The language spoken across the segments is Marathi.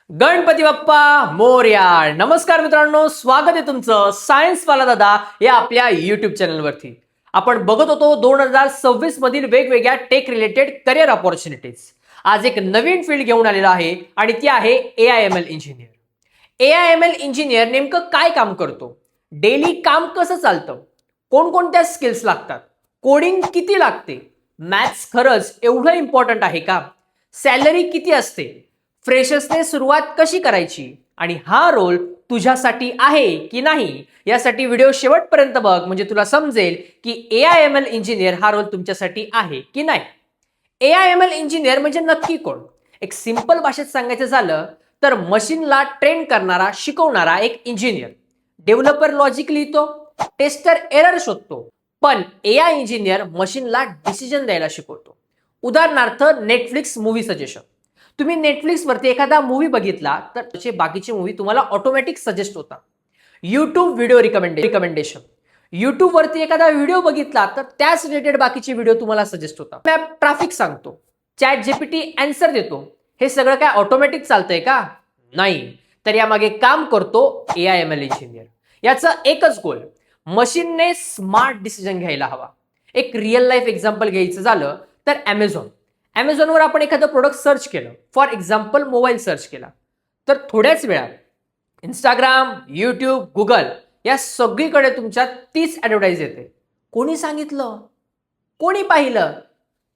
गणपती बाप्पा मोरया. नमस्कार मित्रांनो, स्वागत आहे तुमचं सायन्स वाला दादा या आपल्या युट्यूब चॅनलवरती. आपण बघत होतो 2026 मधील वेगवेगळ्या टेक रिलेटेड करिअर ऑपॉर्च्युनिटीज. आज एक नवीन फील्ड घेऊन आलेला आहे आणि ती आहे AIML इंजिनियर. AIML इंजिनियर नेमकं काय काम करतो, डेली काम कसं चालतं, कोणकोणत्या स्किल्स लागतात, कोडिंग किती लागते, मॅथ्स खरंच एवढं इम्पॉर्टंट आहे का, सॅलरी किती असते, फ्रेशर्सने सुरुवात कशी करायची आणि हा रोल तुझ्यासाठी आहे की नाही, यासाठी व्हिडिओ शेवटपर्यंत बघ. म्हणजे तुला समजेल की AIML इंजिनियर हा रोल तुमच्यासाठी आहे की नाही. AIML इंजिनियर म्हणजे नक्की कोण? एक सिंपल भाषेत सांगायचं झालं तर मशीनला ट्रेन करणारा, शिकवणारा एक इंजिनियर. डेव्हलपर लॉजिक लिहितो, टेस्टर एरर शोधतो, पण AI इंजिनियर मशीनला डिसिजन द्यायला शिकवतो. उदाहरणार्थ नेटफ्लिक्स मूवी सजेशन. तुम्ही नेटफ्लिक्स वरती एखादा मूवी बघितला तर त्याचे बाकीचे मूवी तुम्हाला ऑटोमॅटिक सजेस्ट होतात. YouTube video recommendation. युट्यूब वरती एखादा व्हिडिओ बघितला तर त्याच रिलेटेड बाकीचे व्हिडिओ तुम्हाला सजेस्ट होतात. मॅप ट्रॅफिक सांगतो, चॅट जीपीटी आन्सर देतो. हे सगळं काय ऑटोमॅटिक चालतंय का? नाही. तर यामागे काम करतो AIML इंजिनियर. याचं एकच गोल, मशीनने स्मार्ट डिसिजन घ्यायला हवा. एक रिअल लाईफ एक्झाम्पल घ्यायचं झालं तर Amazonवर आपण एखादं प्रोडक्ट सर्च केलं, फॉर एक्झाम्पल मोबाईल सर्च केला, तर थोड्याच वेळात इंस्टाग्राम, यूट्यूब, गुगल या सगळीकडे तुमच्या तीच ॲडव्हर्टाईज येते. कोणी सांगितलं? कोणी पाहिलं?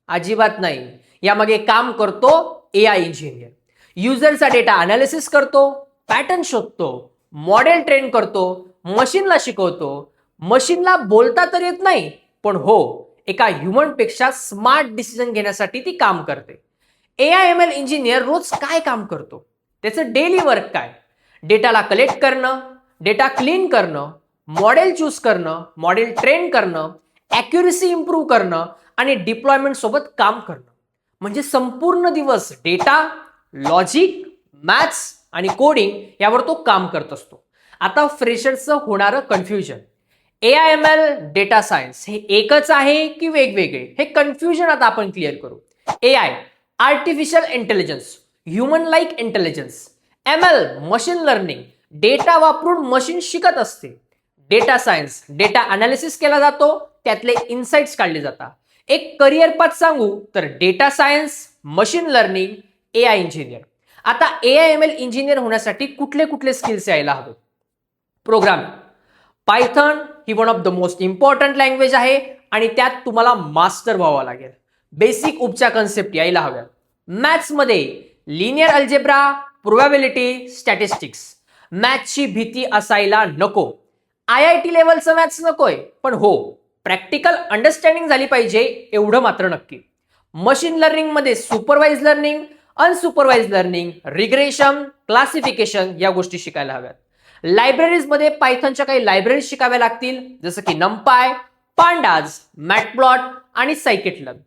अजिबात नाही. यामागे काम करतो AI इंजिनियर. युजरचा डेटा अनालिसिस करतो, पॅटर्न शोधतो, मॉडेल ट्रेन करतो, मशीनला शिकवतो. मशीनला बोलता तर येत नाही, पण हो, एका ह्युमन पेक्षा स्मार्ट डिसिजन घेण्यासाठी ती काम करते. AIML इंजिनियर रोज काय काम करतो? त्याचं डेली वर्क काय? डेटाला कलेक्ट करणं, डेटा क्लीन करणं, मॉडेल चूज करणं, मॉडेल ट्रेन करणं, ॲक्युरेसी इम्प्रूव्ह करणं आणि डिप्लॉयमेंट सोबत काम करणं. म्हणजे संपूर्ण दिवस डेटा, लॉजिक, मॅथ्स आणि कोडिंग यावर तो काम करत असतो. आता फ्रेशर्सचं होणारं कन्फ्युजन, AIML डेटा सायन्स हे एकच आहे की वेगवेगळे? हे कन्फ्युजन आता आपण क्लिअर करू. AI artificial intelligence, human like intelligence. ML machine learning, data वापरून मशीन शिकत असते. डेटा सायन्स, डेटा अनालिसिस केला जातो, त्यातले इन्साइट्स काढले जातात. एक करिअर पाथ सांगू तर data science, machine learning, AI engineer. आता AIML इंजिनियर होण्यासाठी कुठले कुठले स्किल्स यायला हवे? Programming. Python he one of the most important language आहे आणि त्यात तुम्हाला मास्टर व्हावं लागेल. बेसिक उपच्या कन्सेप्ट यायला हव्या. मॅथ्समध्ये लिनियर अल्जेब्रा, प्रोबॅबिलिटी, स्टॅटिस्टिक्स. मॅथ्सची भीती असायला नको. IIT लेवलचं मॅथ्स नकोय, पण हो, प्रॅक्टिकल अंडरस्टँडिंग झाली पाहिजे एवढं मात्र नक्की. मशीन लर्निंगमध्ये supervise learning, unsupervise learning, regression, classification या गोष्टी शिकायला हव्यात. लायब्ररीजमध्ये पायथनच्या काही लायब्ररीज शिकाव्या लागतील, जसं की नमपाय, पांडाज, मॅटप्लॉट आणि सायकिटलन.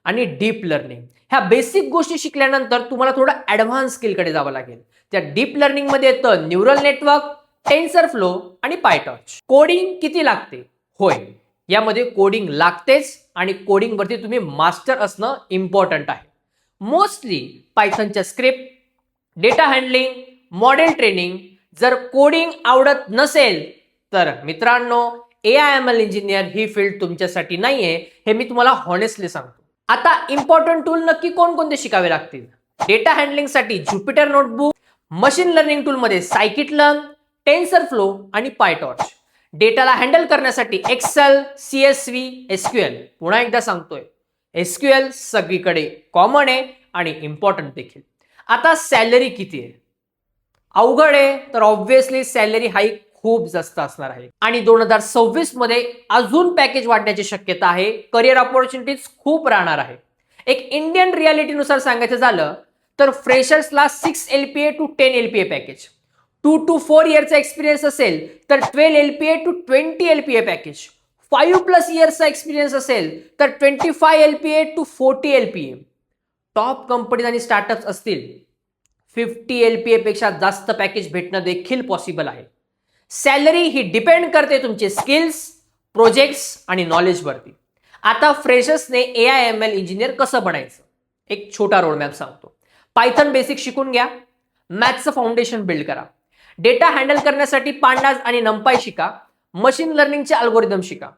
आणि डीप लर्निंग. ह्या बेसिक गोष्टी शिकल्यानंतर तुम्हाला थोडं ॲडव्हान्स स्किलकडे जावं लागेल. त्या डीप लर्निंगमध्ये येतं न्यूरल नेटवर्क, टेन्सर फ्लो आणि पायटॉर्च. कोडिंग किती लागते? होय, यामध्ये कोडिंग लागतेच आणि कोडिंगवरती तुम्ही मास्टर असणं इम्पॉर्टंट आहे. मोस्टली पायथनच्या script, data handling, model training. जर कोडिंग आवडत नसेल तर मित्रांनो, AIML इंजिनियर ही फील्ड तुमच्यासाठी नाहीये, हे मी तुम्हाला हॉनेस्टली सांगतो. आता इम्पॉर्टंट टूल नक्की कोणकोणते शिकावे लागतील? डेटा हँडलिंगसाठी ज्युपिटर नोटबुक, मशीन लर्निंग टूलमध्ये सायकिटलन, टेन्सर फ्लो आणि पायटॉर्च. डेटाला हँडल करण्यासाठी एक्सेल, CSV, SQL. पुन्हा एकदा सांगतोय, SQL सगळीकडे कॉमन आहे आणि इम्पॉर्टंट देखील. आता सॅलरी किती आहे? अवघड आहे तर ऑब्व्हियसली सॅलरी हाईक खूप जास्त असणार आहे आणि 2026 मध्ये अजून पॅकेज वाढण्याची शक्यता आहे. करिअर ऑपॉर्च्युनिटीज खूप राहणार आहे. एक इंडियन रियालिटीनुसार सांगायचं झालं तर फ्रेशर्सला 6 LPA to 10 LPA package, 2 to 4 इयरचा एक्सपिरियन्स असेल तर 12 LPA to 20 LPA पॅकेज, 5+ इयर्सचा एक्सपिरियन्स असेल तर 25 LPA to 40 LPA. Top companies आणि स्टार्टअप्स असतील 50 LPA पेक्षा जास्त पॅकेज भेटणं देखील पॉसिबल आहे. सॅलरी ही डिपेंड करते तुमचे स्किल्स, प्रोजेक्ट्स आणि नॉलेजवरती. आता फ्रेशर्सने AIML इंजिनियर कसं बनायचं? एक छोटा रोडमॅप सांगतो. पायथन बेसिक शिकून घ्या. मॅथ्सचं फाउंडेशन बिल्ड करा. डेटा हँडल करण्यासाठी पांडाज आणि नंपाई शिका. मशीन लर्निंगचे अल्गोरिदम शिका.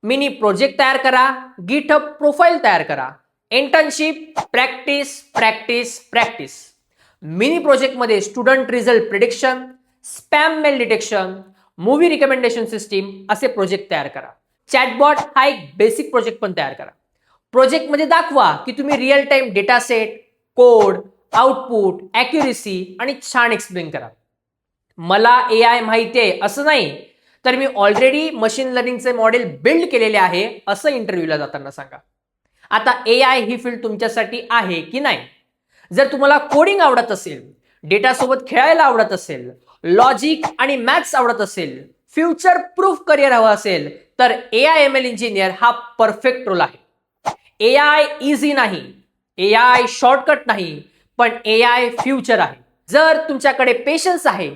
मिनी प्रोजेक्ट तयार करा. गिटहब प्रोफाईल तयार करा. Internship, practice practice practice. Mini प्रोजेक्टमध्ये student result prediction, spam mail detection, movie recommendation system असे प्रोजेक्ट तयार करा. चॅटबॉट हा एक बेसिक प्रोजेक्ट पण तयार करा. प्रोजेक्टमध्ये दाखवा की तुम्ही real time data set, code, output, accuracy आणि छान एक्सप्लेन करा. मला AI माहिती आहे असं नाही, तर मी ऑलरेडी मशीन लर्निंगचे मॉडेल बिल्ड केलेले आहे असं इंटरव्ह्यूला जाताना सांगा. आता AI ही फील्ड तुमच्यासाठी आहे की नाही? जर तुम्हाला कोडिंग आवडत असेल, डेटा सोबत खेळायला आवडत असेल, लॉजिक आणि मॅथ्स आवडत असेल, फ्युचर प्रूफ करिअर हवं असेल, तर AI/ML इंजिनियर हा परफेक्ट रोल आहे. AI इझी नाही, AI शॉर्टकट नाही, पण AI फ्युचर आहे. जर तुमच्याकडे पेशन्स आहे,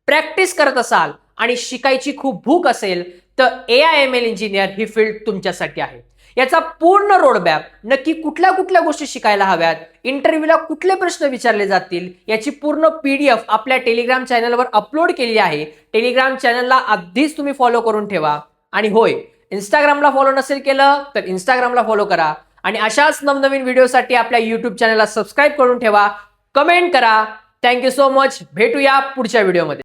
प्रॅक्टिस करत असाल आणि शिकायची खूप भूक असेल, तर AI/ML इंजिनियर ही फील्ड तुमच्यासाठी आहे. याचा पूर्ण रोडमॅप, नक्की कुठल्या कुठल्या गोष्टी शिकायला हव्यात, इंटरव्ह्यूला कुठले प्रश्न विचारले जातील, याची पूर्ण PDF आपल्या टेलिग्राम चॅनलवर अपलोड केली आहे. टेलिग्राम चॅनलला आधीच तुम्ही फॉलो करून ठेवा. आणि होय, इंस्टाग्रामला फॉलो नसेल केलं तर इंस्टाग्रामला फॉलो करा. आणि अशाच नवनवीन व्हिडिओसाठी आपल्या YouTube चॅनलला सबस्क्राईब करून ठेवा. कमेंट करा. Thank you so much. भेटूया पुढच्या व्हिडिओमध्ये.